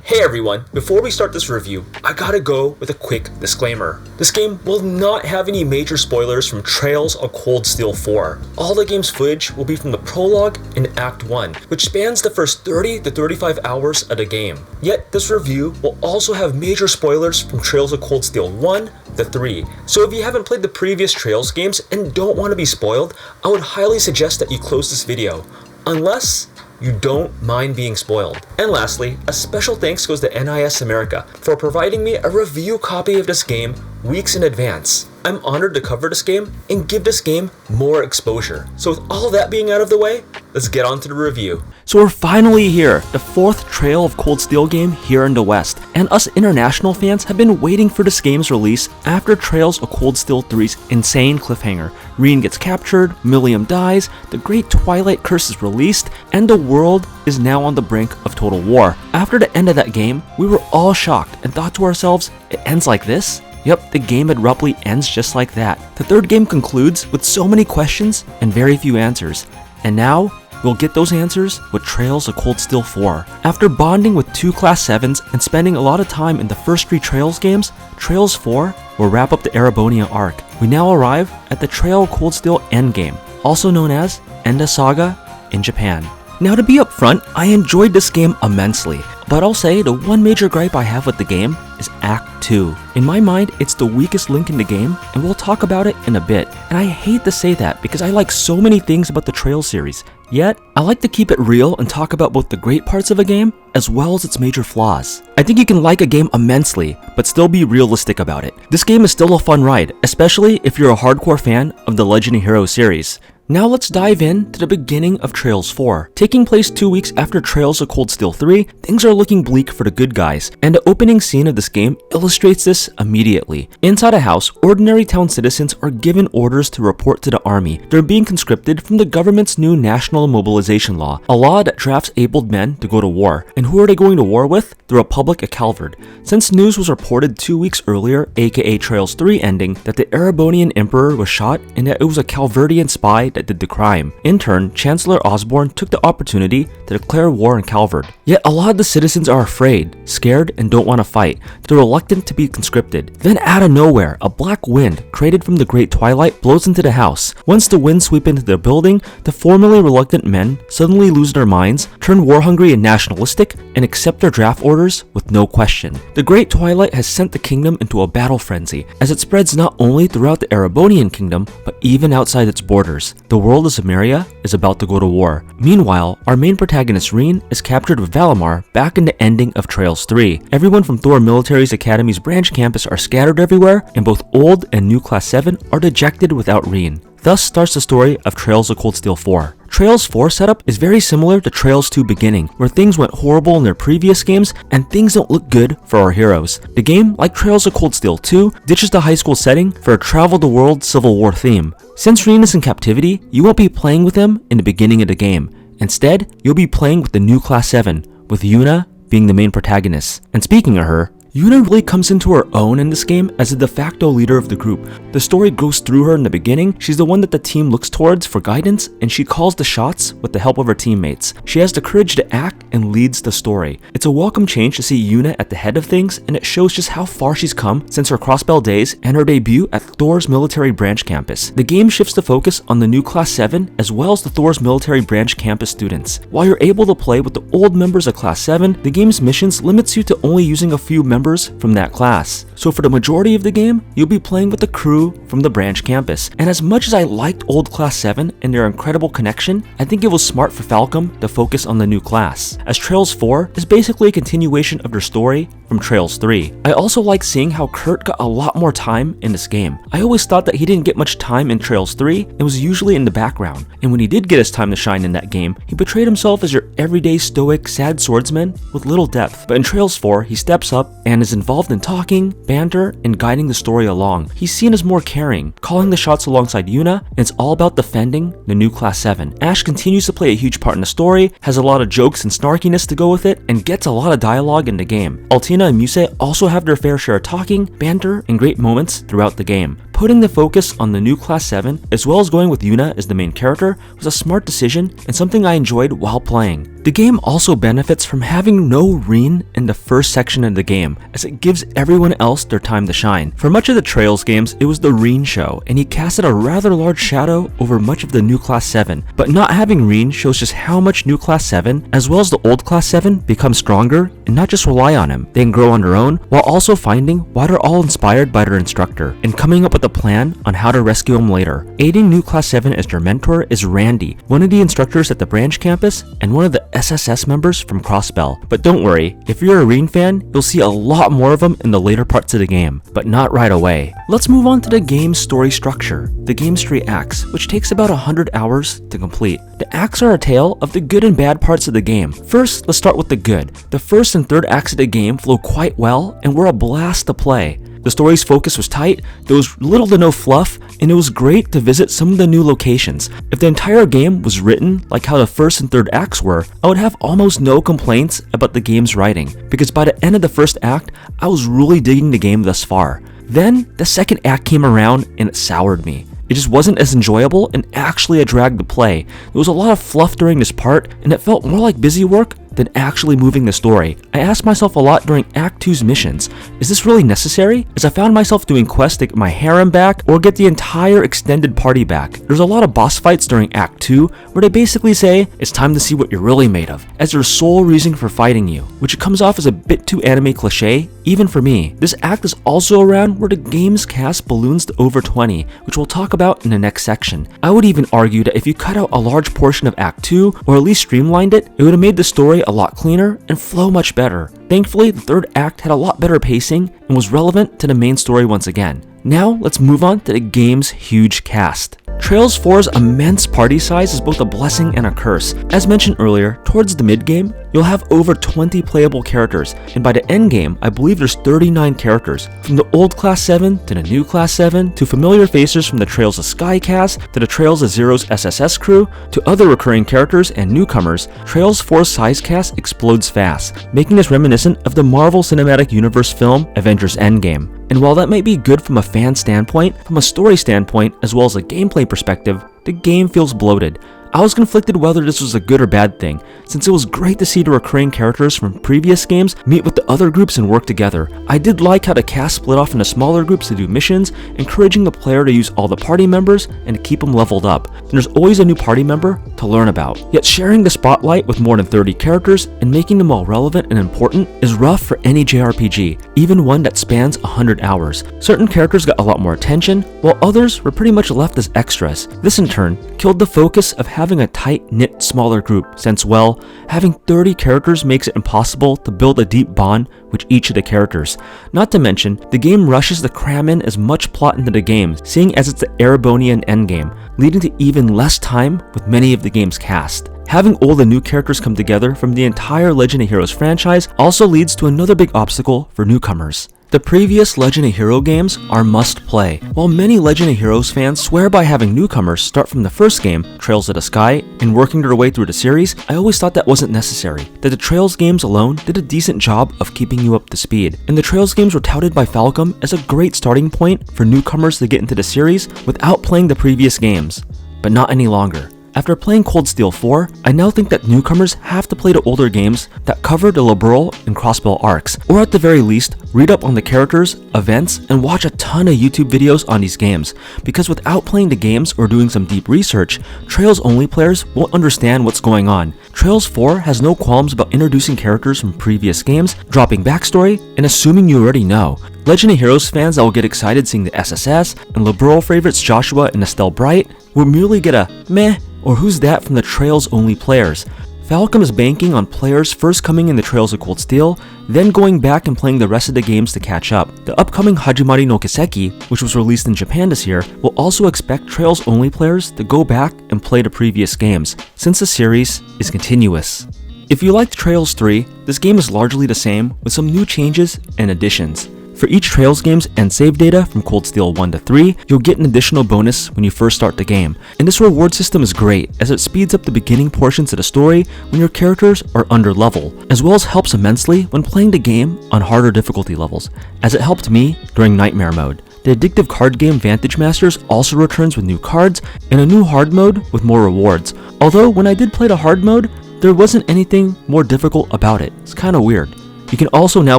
Hey everyone, before we start this review, I gotta go with a quick disclaimer. This game will not have any major spoilers from Trails of Cold Steel 4. All the game's footage will be from the prologue in Act 1, which spans the first 30 to 35 hours of the game. Yet, this review will also have major spoilers from Trails of Cold Steel 1 to 3. So if you haven't played the previous Trails games and don't want to be spoiled, I would highly suggest that you close this video. Unless you don't mind being spoiled. And lastly, a special thanks goes to NIS America for providing me a review copy of this game weeks in advance. I'm honored to cover this game and give this game more exposure. So with all that being out of the way, let's get on to the review. So we're finally here, the fourth Trail of Cold Steel game here in the West, and us international fans have been waiting for this game's release after Trails of Cold Steel 3's insane cliffhanger. Rean gets captured, Millium dies, the Great Twilight Curse is released, and the world is now on the brink of total war. After the end of that game, we were all shocked and thought to ourselves, it ends like this? Yep, the game abruptly ends just like that. The third game concludes with so many questions and very few answers. And now, we'll get those answers with Trails of Cold Steel 4. After bonding with two Class 7s and spending a lot of time in the first three Trails games, Trails 4 will wrap up the Erebonia arc. We now arrive at the Trail of Cold Steel endgame, also known as Enda Saga in Japan. Now to be upfront, I enjoyed this game immensely, but I'll say the one major gripe I have with the game is Act 2. In my mind, it's the weakest link in the game, and we'll talk about it in a bit. And I hate to say that because I like so many things about the Trail series, yet I like to keep it real and talk about both the great parts of a game as well as its major flaws. I think you can like a game immensely, but still be realistic about it. This game is still a fun ride, especially if you're a hardcore fan of the Legend of Heroes series. Now let's dive in to the beginning of Trails 4. Taking place 2 weeks after Trails of Cold Steel 3, things are looking bleak for the good guys, and the opening scene of this game illustrates this immediately. Inside a house, ordinary town citizens are given orders to report to the army. They're being conscripted from the government's new national mobilization law, a law that drafts abled men to go to war. And who are they going to war with? The Republic of Calvard. Since news was reported 2 weeks earlier, aka Trails 3 ending, that the Erebonian emperor was shot and that it was a Calvardian spy that did the crime. In turn, Chancellor Osborne took the opportunity to declare war on Calvard. Yet a lot of the citizens are afraid, scared, and don't want to fight. They're reluctant to be conscripted. Then out of nowhere, a black wind, created from the Great Twilight, blows into the house. Once the winds sweep into the building, the formerly reluctant men suddenly lose their minds, turn war-hungry and nationalistic, and accept their draft orders with no question. The Great Twilight has sent the kingdom into a battle frenzy, as it spreads not only throughout the Erebonian kingdom, but even outside its borders. The world of America is about to go to war. Meanwhile, our main protagonist Rean is captured with Valimar back in the ending of Trails 3. Everyone from Thor Military's Academy's branch campus are scattered everywhere, and both old and new Class 7 are dejected without Rean. Thus starts the story of Trails of Cold Steel 4. Trails 4 setup is very similar to Trails 2 beginning, where things went horrible in their previous games and things don't look good for our heroes. The game, like Trails of Cold Steel 2, ditches the high school setting for a travel the world Civil War theme. Since Rean is in captivity, you won't be playing with him in the beginning of the game. Instead, you'll be playing with the new Class 7, with Yuna being the main protagonist. And speaking of her, Yuna really comes into her own in this game as the de facto leader of the group. The story goes through her in the beginning. She's the one that the team looks towards for guidance, and she calls the shots with the help of her teammates. She has the courage to act and leads the story. It's a welcome change to see Yuna at the head of things, and it shows just how far she's come since her Crossbell days and her debut at Thor's military branch campus. The game shifts the focus on the new Class 7 as well as the Thor's military branch campus students. While you're able to play with the old members of Class 7, the game's missions limits you to only using a few members from that class. So for the majority of the game, you'll be playing with the crew from the branch campus. And as much as I liked old Class 7 and their incredible connection, I think it was smart for Falcom to focus on the new class, as Trails 4 is basically a continuation of their story from Trails 3. I also like seeing how Kurt got a lot more time in this game. I always thought that he didn't get much time in Trails 3 and was usually in the background. And when he did get his time to shine in that game, he portrayed himself as your everyday stoic, sad swordsman with little depth. But in Trails 4, he steps up and is involved in talking, banter, and guiding the story along. He's seen as more caring, calling the shots alongside Yuna, and it's all about defending the new Class 7. Ash continues to play a huge part in the story, has a lot of jokes and snarkiness to go with it, and gets a lot of dialogue in the game. Altina and Muse also have their fair share of talking, banter, and great moments throughout the game. Putting the focus on the new Class 7, as well as going with Yuna as the main character, was a smart decision and something I enjoyed while playing. The game also benefits from having no Rean in the first section of the game, as it gives everyone else their time to shine. For much of the Trails games, it was the Rean show, and he casted a rather large shadow over much of the new Class 7, but not having Rean shows just how much new Class 7, as well as the old Class 7, become stronger and not just rely on him. They can grow on their own, while also finding why they're all inspired by their instructor, and coming up with a plan on how to rescue him later. Aiding new Class 7 as their mentor is Randy, one of the instructors at the branch campus, and one of the SSS members from Crossbell. But don't worry, if you're a Rean fan, you'll see a lot more of them in the later parts of the game, but not right away. Let's move on to the game's story structure. The game's 3 acts, which takes about 100 hours to complete. The acts are a tale of the good and bad parts of the game. First, let's start with the good. The first and third acts of the game flow quite well and were a blast to play. The story's focus was tight, there was little to no fluff, and it was great to visit some of the new locations. If the entire game was written like how the first and third acts were, I would have almost no complaints about the game's writing, because by the end of the first act, I was really digging the game thus far. Then, the second act came around and it soured me. It just wasn't as enjoyable and actually a drag to play. There was a lot of fluff during this part, and it felt more like busy work than actually moving the story. I asked myself a lot during Act 2's missions, is this really necessary? As I found myself doing quests to get my harem back or get the entire extended party back. There's a lot of boss fights during Act 2 where they basically say, it's time to see what you're really made of, as their sole reason for fighting you, which comes off as a bit too anime cliche, even for me. This act is also around where the game's cast balloons to over 20, which we'll talk about in the next section. I would even argue that if you cut out a large portion of Act 2, or at least streamlined it, it would have made the story a lot cleaner and flow much better. Thankfully, the third act had a lot better pacing and was relevant to the main story once again. Now, let's move on to the game's huge cast. Trails 4's immense party size is both a blessing and a curse. As mentioned earlier, towards the mid-game, you'll have over 20 playable characters, and by the end game, I believe there's 39 characters. From the old Class 7 to the new Class 7, to familiar faces from the Trails of Sky cast, to the Trails of Zero's SSS crew, to other recurring characters and newcomers, Trails 4's size cast explodes fast, making us reminiscent of the Marvel Cinematic Universe film Avengers Endgame. And while that might be good from a fan standpoint, from a story standpoint, as well as a gameplay perspective, the game feels bloated. I was conflicted whether this was a good or bad thing, since it was great to see the recurring characters from previous games meet with the other groups and work together. I did like how the cast split off into smaller groups to do missions, encouraging the player to use all the party members and to keep them leveled up. And there's always a new party member to learn about. Yet sharing the spotlight with more than 30 characters and making them all relevant and important is rough for any JRPG, even one that spans 100 hours. Certain characters got a lot more attention, while others were pretty much left as extras. This in turn killed the focus of having a tight-knit smaller group, since, well, having 30 characters makes it impossible to build a deep bond with each of the characters. Not to mention, the game rushes to cram in as much plot into the game, seeing as it's the Erebonia endgame, leading to even less time with many of the game's cast. Having all the new characters come together from the entire Legend of Heroes franchise also leads to another big obstacle for newcomers. The previous Legend of Heroes games are must-play. While many Legend of Heroes fans swear by having newcomers start from the first game, Trails of the Sky, and working their way through the series, I always thought that wasn't necessary, that the Trails games alone did a decent job of keeping you up to speed. And the Trails games were touted by Falcom as a great starting point for newcomers to get into the series without playing the previous games. But not any longer. After playing Cold Steel 4, I now think that newcomers have to play the older games that cover the Liberl and Crossbell arcs, or at the very least, read up on the characters, events, and watch a ton of YouTube videos on these games, because without playing the games or doing some deep research, Trails only players won't understand what's going on. Trails 4 has no qualms about introducing characters from previous games, dropping backstory, and assuming you already know. Legend of Heroes fans that will get excited seeing the SSS, and Liberl favorites Joshua and Estelle Bright will merely get a meh or who's that from the Trails only players. Falcom is banking on players first coming in the Trails of Cold Steel, then going back and playing the rest of the games to catch up. The upcoming Hajimari no Kiseki, which was released in Japan this year, will also expect Trails only players to go back and play the previous games, since the series is continuous. If you liked Trails 3, this game is largely the same, with some new changes and additions. For each Trails game's end save data from Cold Steel 1 to 3, you'll get an additional bonus when you first start the game. And this reward system is great, as it speeds up the beginning portions of the story when your characters are under level, as well as helps immensely when playing the game on harder difficulty levels, as it helped me during Nightmare mode. The addictive card game Vantage Masters also returns with new cards and a new hard mode with more rewards. Although when I did play the hard mode, there wasn't anything more difficult about it. It's kinda weird. You can also now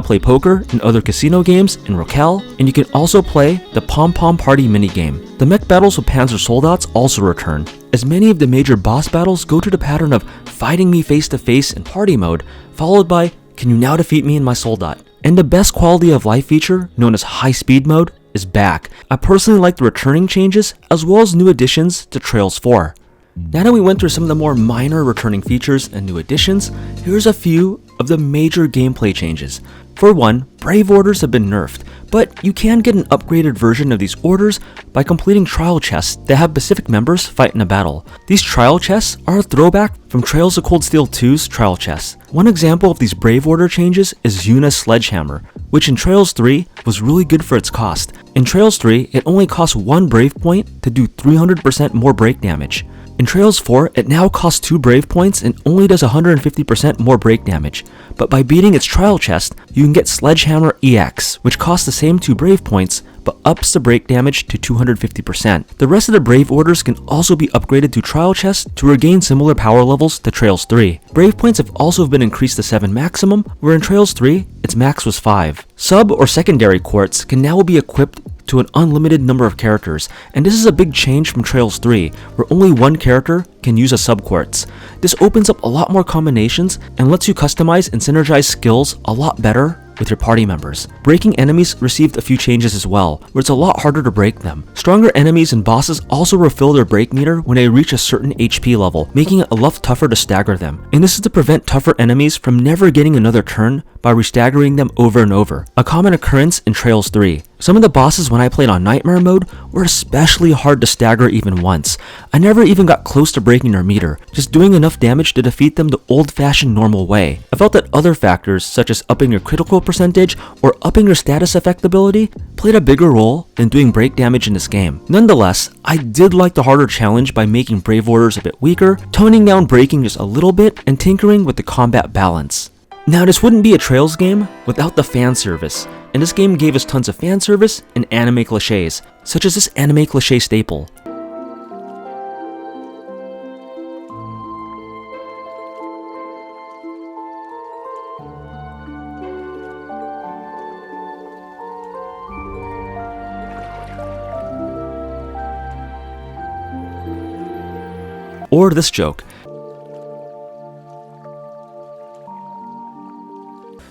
play poker and other casino games in Raquel, and you can also play the Pom Pom Party minigame. The mech battles with Panzer Soldats also return, as many of the major boss battles go to the pattern of fighting me face to face in party mode, followed by can you now defeat me in my Soldat? And the best quality of life feature, known as high speed mode, is back. I personally like the returning changes as well as new additions to Trails 4. Now that we went through some of the more minor returning features and new additions, here's a few of the major gameplay changes. For one, Brave Orders have been nerfed, but you can get an upgraded version of these orders by completing trial chests that have specific members fight in a battle. These trial chests are a throwback from Trails of Cold Steel 2's trial chests. One example of these Brave Order changes is Yuna's Sledgehammer, which in Trails 3 was really good for its cost. In Trails 3, it only costs 1 Brave point to do 300% more break damage. In Trails 4, it now costs 2 Brave points and only does 150% more break damage, but by beating its trial chest, you can get Sledgehammer EX, which costs the same 2 Brave points, but ups the break damage to 250%. The rest of the Brave Orders can also be upgraded to trial chests to regain similar power levels to Trails 3. Brave points have also been increased to 7 maximum, where in Trails 3, its max was 5. Sub or secondary quartz can now be equipped to an unlimited number of characters, and this is a big change from Trails 3, where only one character can use a sub-quartz. This opens up a lot more combinations and lets you customize and synergize skills a lot better with your party members. Breaking enemies received a few changes as well, where it's a lot harder to break them. Stronger enemies and bosses also refill their break meter when they reach a certain HP level, making it a lot tougher to stagger them. And this is to prevent tougher enemies from never getting another turn by restaggering them over and over, a common occurrence in Trails 3. Some of the bosses when I played on Nightmare mode were especially hard to stagger even once. I never even got close to breaking their meter, just doing enough damage to defeat them the old-fashioned normal way. I felt that other factors such as upping your critical percentage or upping your status effect ability played a bigger role than doing break damage in this game. Nonetheless, I did like the harder challenge by making Brave Orders a bit weaker, toning down breaking just a little bit, and tinkering with the combat balance. Now this wouldn't be a Trails game without the fan service, and this game gave us tons of fan service and anime clichés, such as this anime cliché staple. Or this joke.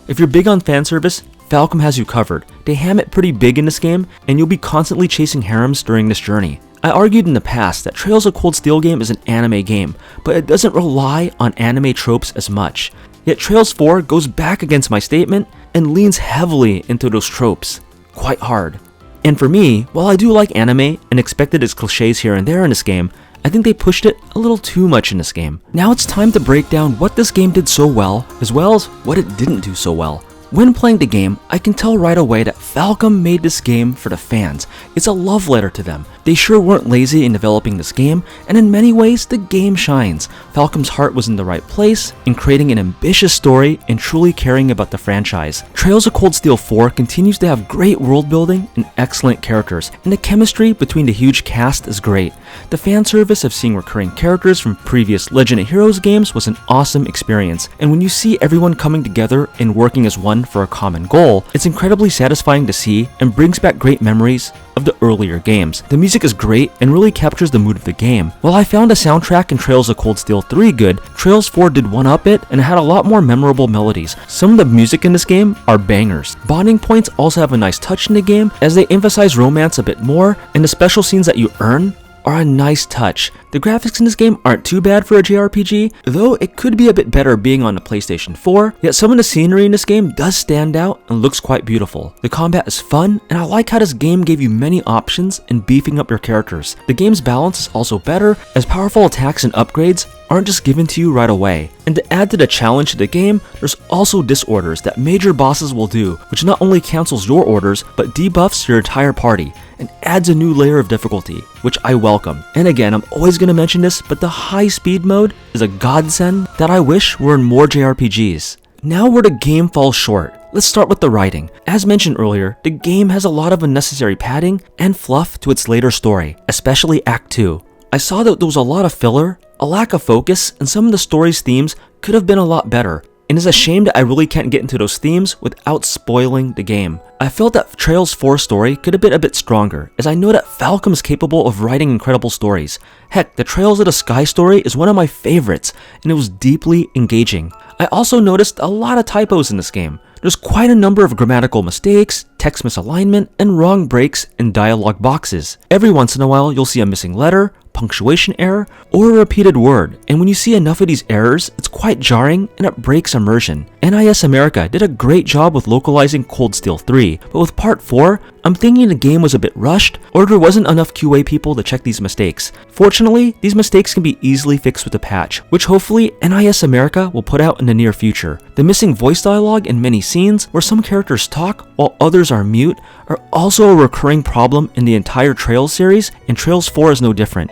If you're big on fan service, Falcom has you covered. They ham it pretty big in this game, and you'll be constantly chasing harems during this journey. I argued in the past that Trails of Cold Steel game is an anime game, but it doesn't rely on anime tropes as much. Yet Trails 4 goes back against my statement and leans heavily into those tropes, quite hard. And for me, while I do like anime and expected its clichés here and there in this game, I think they pushed it a little too much in this game. Now it's time to break down what this game did so well as what it didn't do so well. When playing the game, I can tell right away that Falcom made this game for the fans. It's a love letter to them. They sure weren't lazy in developing this game, and in many ways, the game shines. Falcom's heart was in the right place, in creating an ambitious story and truly caring about the franchise. Trails of Cold Steel 4 continues to have great world building and excellent characters, and the chemistry between the huge cast is great. The fan service of seeing recurring characters from previous Legend of Heroes games was an awesome experience, and when you see everyone coming together and working as one for a common goal, it's incredibly satisfying to see and brings back great memories of the earlier games. The music is great and really captures the mood of the game. While I found the soundtrack in Trails of Cold Steel 3 good, Trails 4 did one-up it and had a lot more memorable melodies. Some of the music in this game are bangers. Bonding points also have a nice touch in the game as they emphasize romance a bit more, and the special scenes that you earn are a nice touch. The graphics in this game aren't too bad for a JRPG, though it could be a bit better being on the PlayStation 4, yet some of the scenery in this game does stand out and looks quite beautiful. The combat is fun, and I like how this game gave you many options in beefing up your characters. The game's balance is also better, as powerful attacks and upgrades aren't just given to you right away. And to add to the challenge to the game, there's also disorders that major bosses will do, which not only cancels your orders, but debuffs your entire party, and adds a new layer of difficulty, which I welcome. And again, I'm always going to mention this, but the high speed mode is a godsend that I wish were in more JRPGs. Now where the game falls short. Let's start with the writing. As mentioned earlier, the game has a lot of unnecessary padding and fluff to its later story, especially Act 2. I saw that there was a lot of filler, a lack of focus, and some of the story's themes could have been a lot better. And it's a shame that I really can't get into those themes without spoiling the game. I felt that Trails 4 story could have been a bit stronger, as I know that Falcom is capable of writing incredible stories. Heck, the Trails of the Sky story is one of my favorites, and it was deeply engaging. I also noticed a lot of typos in this game. There's quite a number of grammatical mistakes, text misalignment, and wrong breaks in dialogue boxes. Every once in a while, you'll see a missing letter, punctuation error, or a repeated word, and when you see enough of these errors, it's quite jarring and it breaks immersion. NIS America did a great job with localizing Cold Steel 3, but with Part 4, I'm thinking the game was a bit rushed, or there wasn't enough QA people to check these mistakes. Fortunately, these mistakes can be easily fixed with a patch, which hopefully NIS America will put out in the near future. The missing voice dialogue in many scenes, where some characters talk while others are mute, are also a recurring problem in the entire Trails series, and Trails 4 is no different.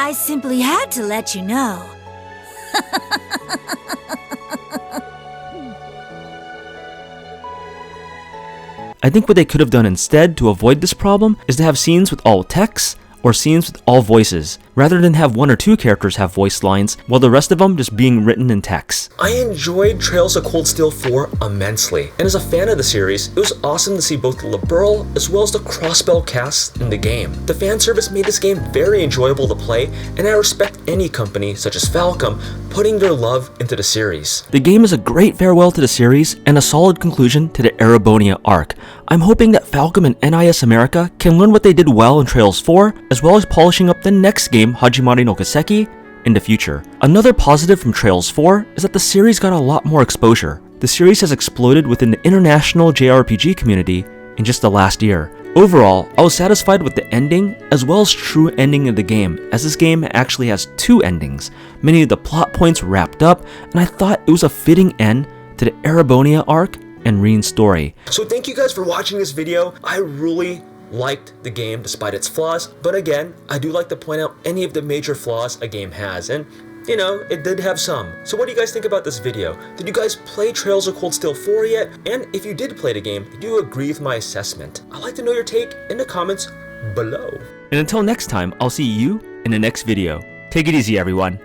I simply had to let you know. I think what they could have done instead to avoid this problem is to have scenes with all text or scenes with all voices, rather than have one or two characters have voice lines while the rest of them just being written in text. I enjoyed Trails of Cold Steel 4 immensely, and as a fan of the series, it was awesome to see both the Liberl as well as the crossbell cast in the game. The fan service made this game very enjoyable to play, and I respect any company, such as Falcom, putting their love into the series. The game is a great farewell to the series and a solid conclusion to the Erebonia arc. I'm hoping that Falcom and NIS America can learn what they did well in Trails 4, as well as polishing up the next game, Hajimari no Kiseki, in the future. Another positive from Trails 4 is that the series got a lot more exposure. The series has exploded within the international JRPG community in just the last year. Overall, I was satisfied with the ending as well as true ending of the game, as this game actually has two endings. Many of the plot points wrapped up, and I thought it was a fitting end to the Erebonia arc and Rean's story. So thank you guys for watching this video. I really liked the game despite its flaws, but again, I do like to point out any of the major flaws a game has, and you know, it did have some. So what do you guys think about this video? Did you guys play Trails of Cold Steel 4 yet? And if you did play the game, did you agree with my assessment? I'd like to know your take in the comments below. And until next time, I'll see you in the next video. Take it easy, everyone.